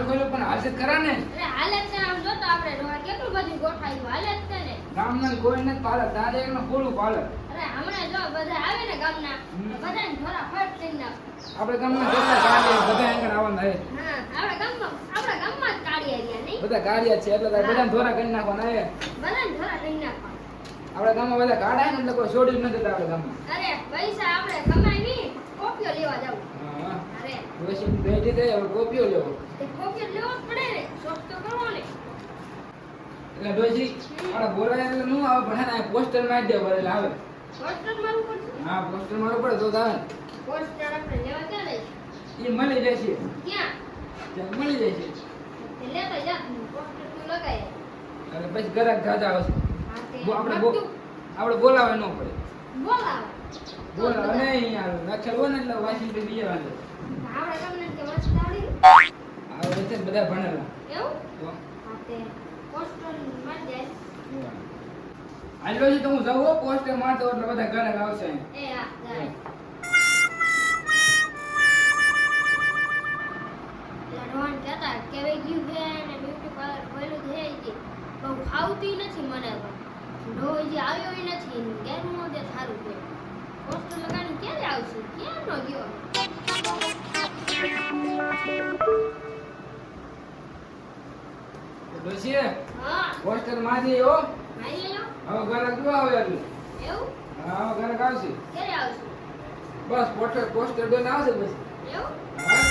ખોલ્યું પણ હાલત ખરા ને અરે હાલે છે આમ જો તો આપણે રોવા કેટલું બધું ગોઠાયું હાલે જ છે ને ગામના કોઈ નથી પાલે તારે એકનો ખોલું પાલે અરે હમણાં જો બધા આવે ને ગામના બધાને થોડા ફટ થઈ નાખ આપણે ગામના કેટલા ગાડી બધા આગળ આવવાના હે હા આપણા ગામમાં જ કાઢી આવ્યા નહીં બધા ગાડિયા છે એટલે બધાને ધોરા કરી નાખવાના હે બધાને થોડા કરી નાખવા આપણા ગામમાં બધા ગાડા ને એટલે કોઈ છોડી નથી આપણા ગામમાં અરે પૈસા આપણે કમાઈ કોપીઓ લેવા જાવ હા અરે દોશી ભેટી દે હવે કોપીઓ લેવો તે કોપીઓ લેવો જ પડે ને શોખ તો કરવો ને એટલે દોશી આપણા બોલાય એટલે નું આવે પણ હે પોસ્ટર મારી દે ભરેલા આવે પોસ્ટર મારવું પડશે હા પોસ્ટર મારવું પડે તો થાય પોસ્ટર આપણે લેવા ક્યાં લઈશું એ મળી જશે ક્યાં ત્યાં મળી જશે તે લેતા જા પોસ્ટર તું લગાય અને પછી ઘરાક જાજા આવશે હા તે આપણે બોલાવે ન પડે બોલાવે બોલાવે નહીં યાર નક્ષર હોય ને એટલે વાસી તો બીજે વાંધે આપણે તમને કે વસ્તુ આવડી આવે છે બધા ભણેલા એવું તો હા તે પોસ્ટર માર દે આટલો જ તો હું જાઉં પોસ્ટર મારતો એટલે બધા ઘરાક આવશે એ હા જાય રોહન કહેતા કેવાય ગયું છે ને બ્યુટી પાર્લર ખોલ્યું છે કે બહુ ખાવતી નથી મને તો રોજ આવ્યો નથી ગેરનું તે સારું છે પોસ્ટર લગાડી ક્યારે આવશે ક્યાં નો ગયો દોશી હા પોસ્ટર મારી હો મારી લો હવે ઘરાક જો આવે એટલે એવું હા હવે ઘરાક આવશે ક્યારે આવશે બસ પોસ્ટર દોને આવશે બસ એવું હા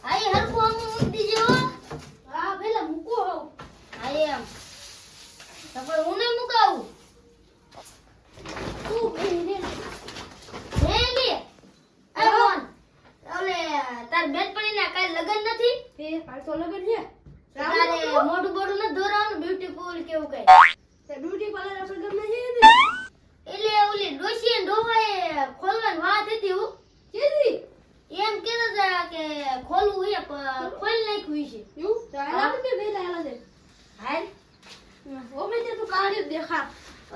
આઈ હરખું આમ મૂકી દીજો હા પેલા મૂકો હો આઈ આમ તો પણ હું નહીં મુકાવું તું ભેને ભેને એ બોન ઓલે તાર બેન પડીને કાલ લગન નથી એ કાલ તો લગન છે તારે મોઢું બોડું ન દોરાવાનું બ્યુટીફુલ કેવું કઈ તે બ્યુટી પાર્લર આપણે ગમે છે એટલે ઓલી ડોશી ને ડોવાએ ખોલવાની વાત હતી હું કેદી એમ કહેતા હતા કે ખોલવું છે ખોલી નાખ્યું છે એવું તો આલા કે વેલા આલા છે હાલ ઓ મે તે તું કાઢી દેખા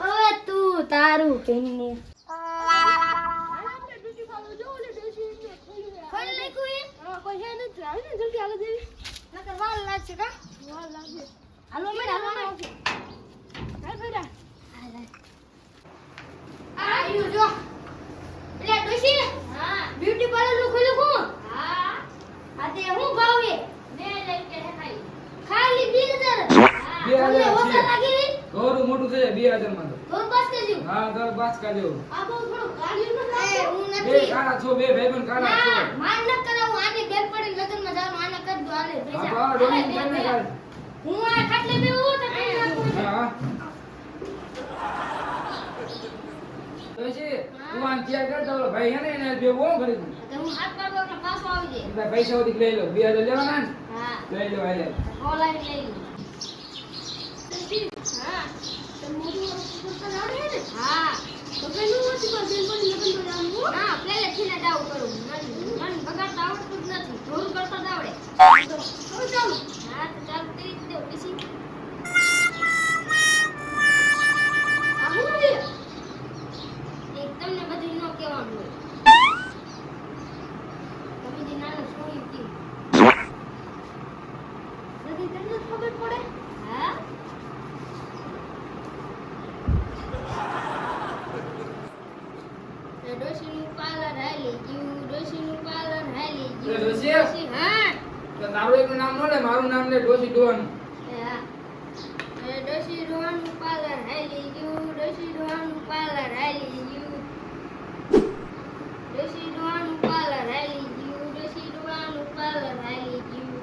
ઓએ તું તારું કેને આપણે ડ્યુટી પાર્લર જો ઓલે ડોશી ખોલી નાખ્યું છે હા કોઈ હે નથી આવી ને જલ્દી આલા દેવી નકર વાલ લાગશે કા વાલ લાગે હાલો મે હાલ ફેરા આયુ જો એટલે ડોશી હા બ્યુટી પાર્લર નું ખોલ્યું કોણ હા આ તે હું ભાવ હે મે લઈ કે ખાઈ ખાલી 2000 હા તમને ઓછા લાગે થોડું મોટું છે 2000 માં તો થોડું બસ કેજો હા તો બસ કાજો આ બહુ થોડું કાઢ્યું ન લાગે હું બે નથી કાળા છો બે ભાઈબંધ કાળા છો ના માન ન કરાવું આને બેલ પડી લગન માં જવાનું આને કરી દો આલે હા પૈસા બા ડોલી તને કાઢ હું આ ખાટલે બેહું તો કઈ નાખું હા દોશી તું આમ ચેક કરતો ઓલો ભાઈ હે ને એને બે ઓમ કરી દઉં તો હું હાથ પાડો એટલે પાછો આવી જાય એટલે પૈસા ઓધી લઈ લો 2000 લેવાના ને હા લઈ લો આલે ઓનલાઈન લઈ લો હા તો મોટું પોસ્ટર આવડે ને હા તો પેલું નથી પર બિલ પર લગન તો જાવું ના પહેલેથી ને જાવ કરું મન બગાડતા આવડતું જ નથી થોડું કરતા જ આવડે તો ચાલો હા તો ચાલ કરી દો પછી આ હું છે એક તમને બધું નો કહેવાનું હોય તમે જે નાનું છોડ્યું કે બધી તમને ખબર પડે હા ડોશીનું પાર્લર હાલી ગયું ડોશીનું પાર્લર હાલી એ ગયું ડોશી? હા તો તારું એક નામ નો લે મારું નામ લે ડોશી ડોવાનું હા ડોશી ડોવાનું પાર્લર હાલી ગયું ડોશી ડોવાનું પાર્લર હાલી ગયું ડોશી ડોવાનું પાર્લર હાલી ગયું ડોશી ડોવાનું પાર્લર હાલી ગયું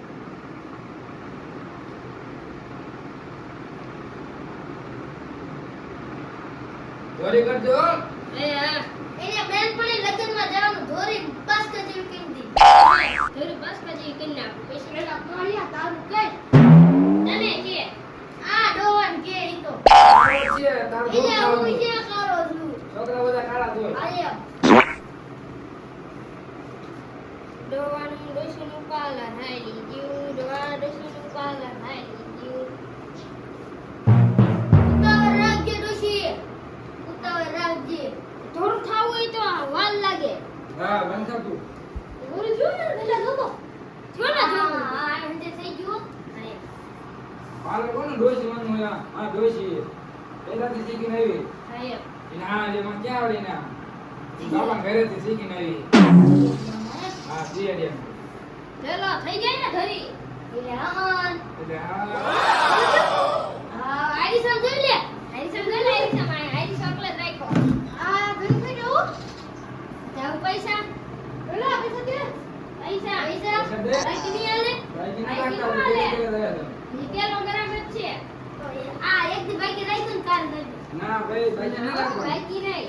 ચોરી કરજો એ હા એને બેન પડી લગનમાં જવાનું ધોરી બાસ્કા જેવી કરી દી ધોરી બાસ્કા જેવી કરી નાખ પછી મેલા કોળિયા તારું કઈ તને કે આ ડોવાન કે ઈ તો છે તારું એને હું ધોઈ જે કરો છું છોકરા બધા કાળા ધોય આયા ડોવાનું ડોશીનું પાર્લર હાલી ગયું ડોવા ડોશીનું પાર્લર હાલી ગયું ઉતાવળ રાખજે ડોશી ઉતાવળ રાખજે થોડું થાવું હોય તો વાર લાગે હા બંધ તું ઓરે જો ને પેલા જોતો જો ને હા હંજે થઈ ગયો અને પાલર કોણ ડોસી માનું હોય આ ડોસી પહેલાથી શીખીને આવી હા ના જે મને ક્યાં આવડે ના બાપા ઘરેથી શીખીને આવી હા પીએડ એમ ચલો થઈ જાય ને ઘરી એટલે હમન એટલે હા આઈડી સમ જોઈ લે આઈડી સમ રાખો આ ઘરે થઈ ગયો જાવ પૈસા ઓલા પૈસા દે પૈસા બાકી નહીં આલે બાકી ના બાકી કાઢતા આલે એટલે ઈ પેલો ગરામ જ છે તો આ એક દી બાકી રાખ્યું ને કાર દે ના ભાઈ બાકી ના રાખવા બાકી નહીં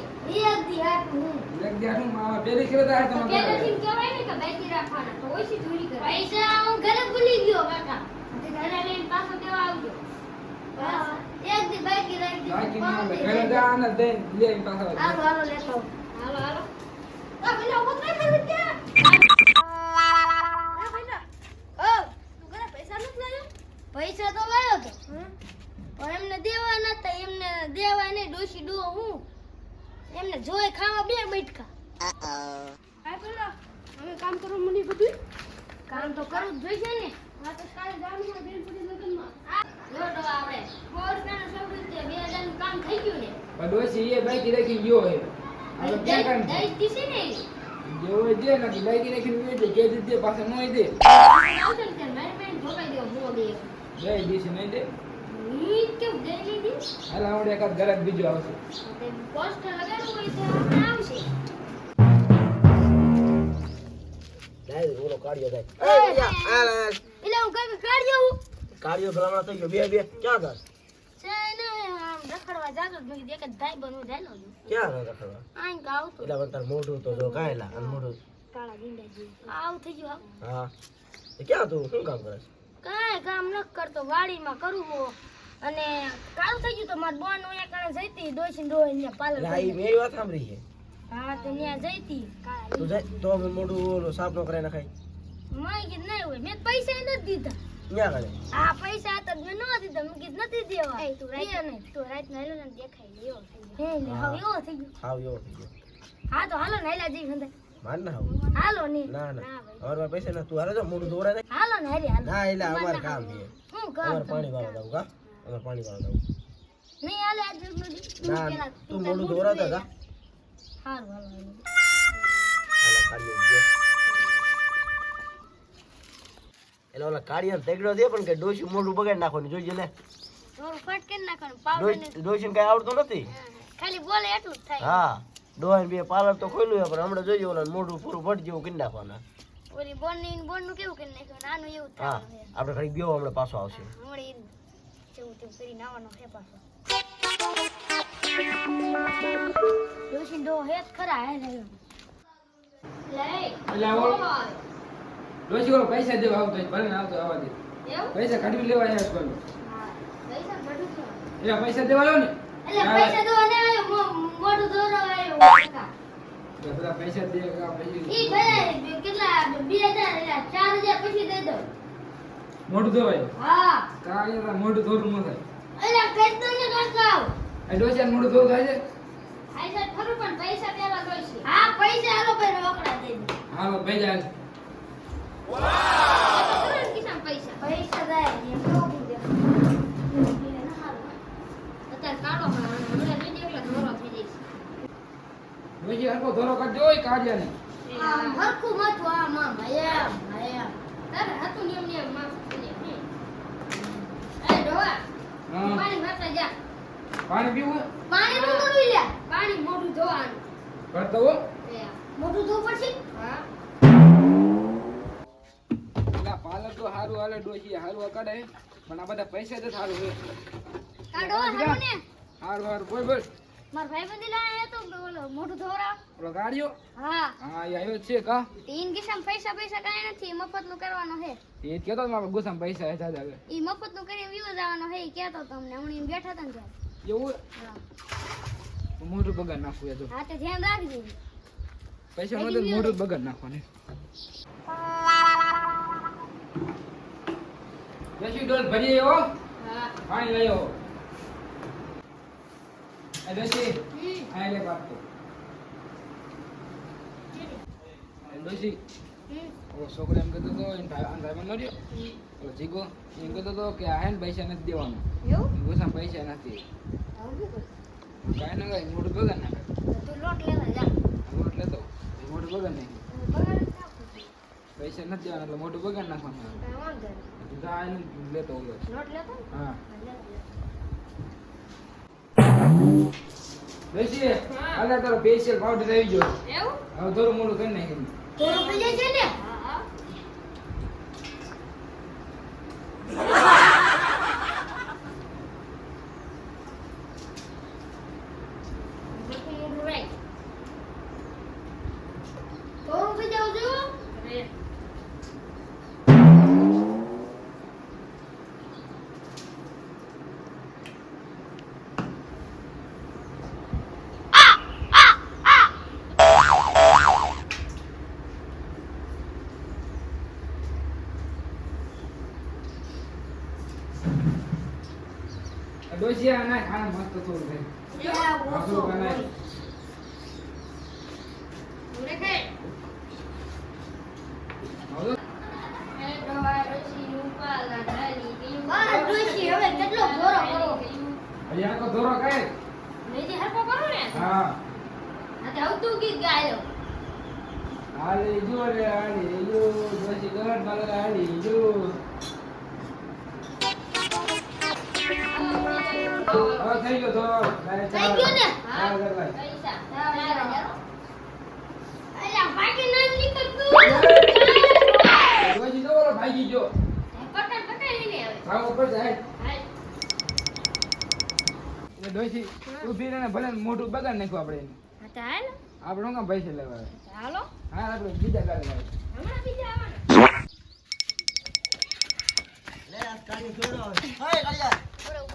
એક દી હાથું એક જાઠું માં પેલી ખેતા હે તો તમે પેલેથી કહેવાય ને કે બાકી રાખવાના તો ઓછી ચોરી કરે પૈસા હું ઘરે ભૂલી ગયો કાકા તે ઘરે લઈને પાછો દેવા આવજો બસ એક દી બાકી રાખી બાકી ના આવે ઘરે જા અને દે લે પાછા હાલો હાલો લેતો હાલો હાલો આ પેલા ઉતરે ફરી ગયા આ ભાઈલા ઓ તું ઘરે પૈસા નથી લાવ્યો પૈસા તો લાવ્યો તો પણ એમને દેવા નતા એમને દેવા ને ડોશી ડો હું એમને જોઈ ખાવા બે બેઠકા આ પેલા હવે કામ કરો મને બધું કામ તો કરવું જ જોઈશે ને આ તો કાલે જવાનું છે બેનપણી લગનમાં જો તો આપણે કોર્ટના સબૂત છે 2000 નું કામ થઈ ગયું ને પણ ડોસી એ બાકી રાખી ગયો હે હવે ક્યાં કામ દઈ દીધી ને જેવો દે ને બાકી રાખીને દે કે દે પાછા નોય દે આવશે ને મારી બેન ભોગાઈ દેવો ભૂવો દે દે દીસ નહીં દે ઈ કેવું દઈ લીધી હાલ આવડે એકાદ ઘરે બીજો આવશે તે પોસ્ટર લગાડવું હોય તો આપણે આવશે લાય ઓલો કાઢ્યો જાય એ યા આ એટલે હું કઈ કાઢ્યો હું કાઢ્યો ભલામણ થઈ ગયો બે ક્યાં દાસ છે ને આમ રખડવા જાતો જ મેં એક જ ભાઈ બનવું જાય લો ક્યાં રખડવા આઈ ગાવ તો એટલે પણ તાર મોઢું તો જો કાયલા અને મોઢું કાળા ગીંડા જેવું આવ થઈ ગયું હા એ ક્યાં તું શું કામ કરે છે કાંઈ કામ ન કરતો વાડીમાં કરું હો અને કાળું થઈ ગયું તો માર બોન હું એકને જઈતી ડોસીને ડોઈને પાલર એટલે આ ઈ મેં વાત સાંભળી છે હા તો ત્યાં જઈતી તું જાય તો અમે મોઢું ઓલો સાફ નો કરાય નખાય મેં કીધું નહીં હોય મેં પૈસા નથી દીધા ક્યાં કરે આ પૈસા હતા મેં ન દીધા મેં કીધું નથી દેવા તું રાત ના હેલો ને દેખાય એવો થઈ ગયો હે હવે એવો થઈ ગયો હાવ એવો થઈ ગયો હા તો હાલો ને હેલા જઈ ખંડે માર ના આવું હાલો ને ના ના અમારા પૈસા ના તું હારે તો મોઢું દોરાય જાય હાલો ને હેરી હાલો ના એટલે અમારે કામ છે હું કામ અમારે પાણી વાળવા દઉં કા અમારે પાણી વાળવા દઉં નહીં હાલે આજ સુધી ના તું મોઢું દોરાતા કા હારું હાલો હાલો કાઢ્યો ગયો એટલે ઓલા કાઢિયા તેગડો દે પણ કે ડોશી મોઢું બગાડી નાખવાનું જોઈજે લે થોડું ફટ કરી નાખવાનું પાવડર ને ડોશીને કઈ આવડતું નથી ખાલી બોલે એટલું જ થાય હા ડોહાને બે પાર્લર તો ખોલ્યું છે પણ હમણાં જોઈએ ઓલા મોઢું પૂરું ફટ જેવું કરી નાખવાના ઓલી બોન નું કેવું કરી નાખ્યું આનું એવું હા થાય આપણે ખાલી ગયો હમણાં પાછો આવશે હમણે જેવું તેવું કરી નાવાનો હે પાછો ડોશી ડો હેત ખરા હે લે એટલે આવો ડોસી ઓલો પૈસા દેવા આવતો હોય, ભલે ને આવતો આવવા દે એવું પૈસા કાઢી લેવા આવ્યા છે બોલો હા પૈસા બધું છે એટલે પૈસા દેવા આવ્યો ને એટલે પૈસા દો ને આયો મોઢું દોરવા આવ્યો કાકા એટલે બધા પૈસા દે કે આ પૈસા ઈ બધા કેટલા 2000 એટલે 4000 પછી દઈ દો મોઢું ધોવાય હા કાળિયા મોઢું ધોરું ન થાય એટલે કઈ તો ને કાકા આ ડોસી મોઢું ધોરું થાય છે આઈસા ખરું પણ પૈસા પેલા જોઈશે હા પૈસા હાલો ભાઈ રોકડા દઈ દો હાલો ભેજા કિસાન પૈસા પૈસા દે એમ રોકી દે અત્યારે કાઢો હમણાં જોઈ એકલા ધોરો થઈ જઈશ ડોસી હરકો ધોરો કરજો હોય કાળિયાને આમ હરખું મત આ માં ભયા તારે હતું નિયમ માં એ ડોવા હા પાણી ભરતા જા પાણી પીવું હોય? પાણી નું કરવી લે પાણી મોઢું ધોવાનું કરતો હો મોઢું ધો પછી હા એટલે પાર્લર તો સારું હાલે ડોસી સારું કાઢે પણ આ બધા પૈસા તો સારું છે કાઢો હાલો ને સારું સારું બોલ બોલ માર ભાઈ બંધી લાયા તો બોલો મોઢું ધોરા ઓલો ગાડીઓ હા હા એ આવ્યો જ છે કા તીન કિસ્સામાં પૈસા કાંઈ નથી મફત નું કરવાનો હે એ જ કહેતો મારા ગુસ્સામાં પૈસા હે જાજા આવે ઈ મફત નું કરીને વ્યૂ જવાનો હે ઈ કહેતો તમને હમણાં બેઠા હતા ને ત્યારે એવું હા મોઢું બગાડ નાખવું એ તો હા તો ધ્યાન રાખજો પૈસા નતો મોઢું બગાડ નાખવાનું જશી ડોલ ભરી આવ્યો હા પાણી લઈ આવો એ જશી આ લે બાપ તો ડોસી ઓલો છોકરો એમ કહેતો હતો એને ભાઈબંધ નો રહ્યો ઓલો જીગો એમ કહેતો હતો કે આ હે ને પૈસા નથી દેવાનું ઓછા પૈસા નથી કાંઈ ન કાંઈ મોટું બગાડ નાખે લોટ લેતો મોટું બગાડ નાખે પૈસા નથી દેવાના એટલે મોટું બગાડ નાખવાનું જા એને લેતો ઓલો હા બેસી આલા તારો ફેશિયલ પાવડર આવી ગયો હવે થોડું મોટું કરી નાખી થોડું થઈ જાય છે ને થોડું થઈ જાવ છો ડોસિયા ના ખાના મસ્ત થોડું થાય આસુ કનાય હવે કેટલો દોરો કરો હજી આખો દોરો કાય મેજી હરકો કરો ને હા આ આવતું ગીત ગાયો હાલી જો રે હાલી જો ડોસી ગહન મારે હાલી જો હવે થઈ ગયો દોરો થઈ ગયો ને હા ગરબાઈ પૈસા અલ્યા બાકી ન નીકળતું ડોસી તો ઓલો ભાગી ગયો પકડ લઈને આવે ભાવ ઉપર જાય હાલ એ ડોસી ઊભી રહીને ભલે મોટું બગાડ નાખ્યું આપણે એને હતા હાલ આપણે હું કામ પૈસા લેવા આવે? હાલો હા આપણે બીજા ગાડી લાવે હમણાં બીજા આવવાના લે આ કાળી છોડો હવે કાળિયા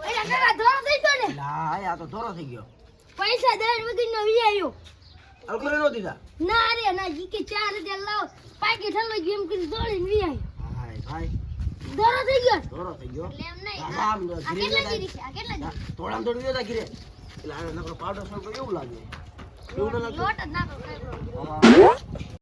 એલા કાકા ધોરો થઈ ગયો ને ના આ તો ધોરો થઈ ગયો પૈસા દર વગરનો વી આવ્યો અલકરે નો દીધા ના રે ના ઈ કે 4000 લાવ પાકી ઠલો ગેમ કરી દોડીને વી આવ્યો હાય ભાઈ ધોરો થઈ ગયો ધોરો થઈ ગયો એટલે એમ નહીં આમ આ કેટલા જીરી છે આ કેટલા જીરી થોડામ થોડું વેતા ગીરે એટલે આ નકરો પાવડર સોળ એવું લાગે એવું ન લાગે લોટ જ નાખો કાઈ આમાં